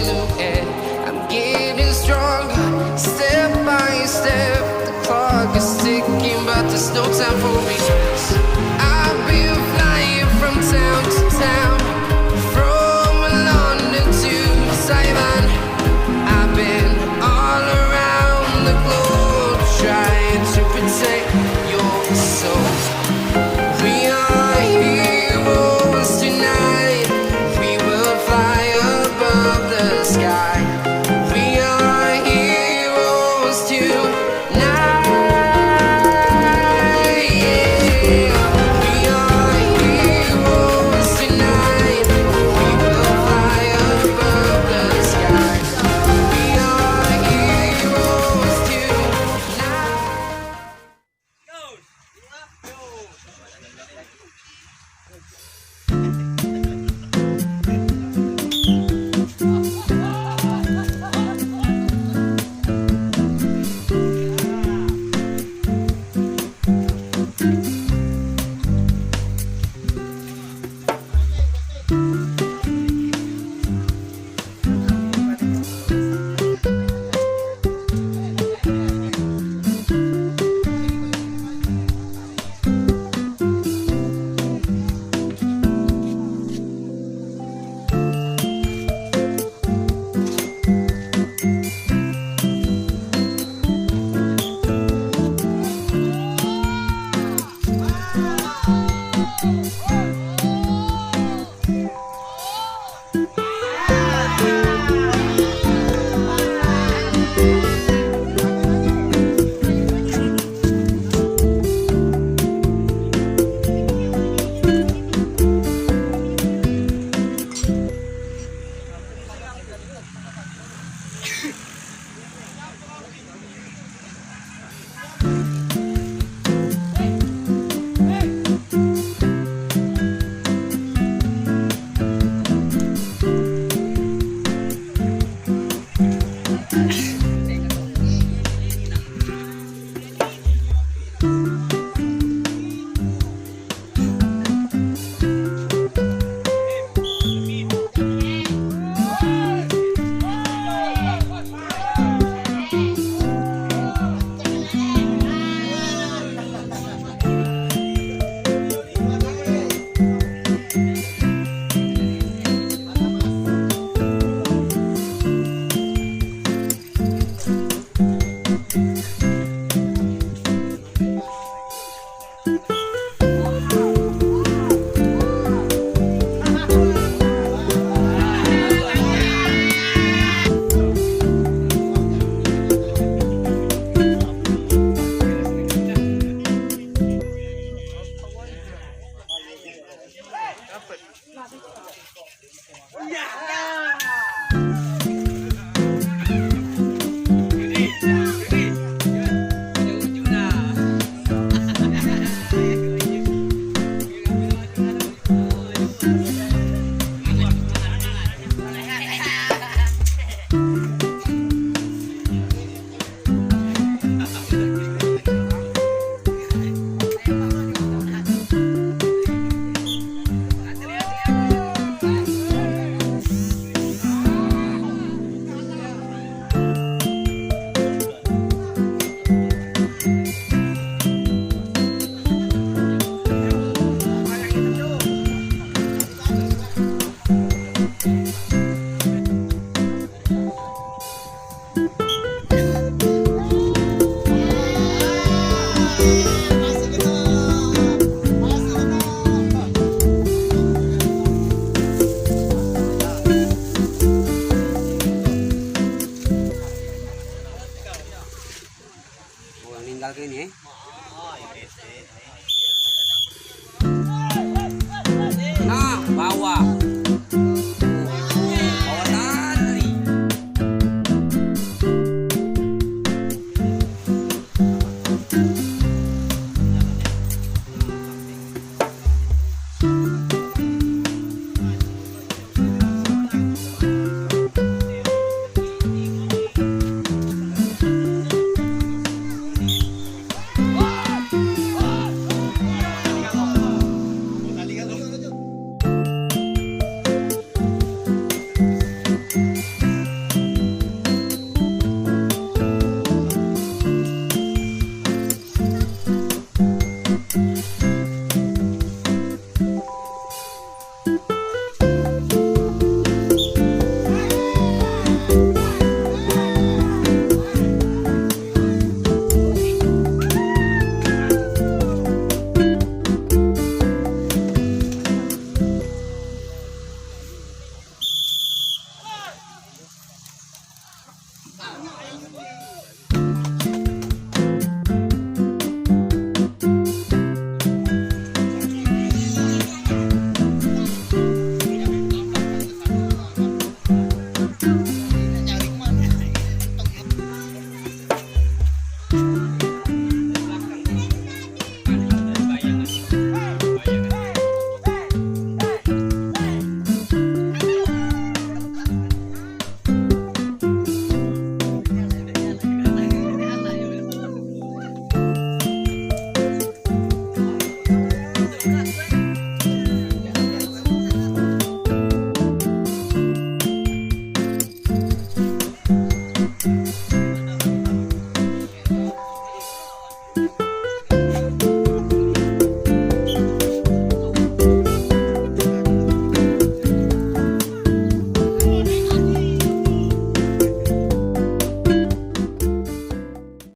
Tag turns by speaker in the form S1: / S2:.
S1: silhouette. I'm getting stronger, step by step. The clock is ticking, but there's no time for regrets. I've been flying from town to town, from London to Taiwan. I've been all around the globe trying to protect your soul. We are heroes tonight. We will fly above the sky. We are heroes tonight. Yeah. We are heroes tonight. We will fly above the sky. We are heroes tonight.
S2: Ini nah bawah tadi
S3: Iya.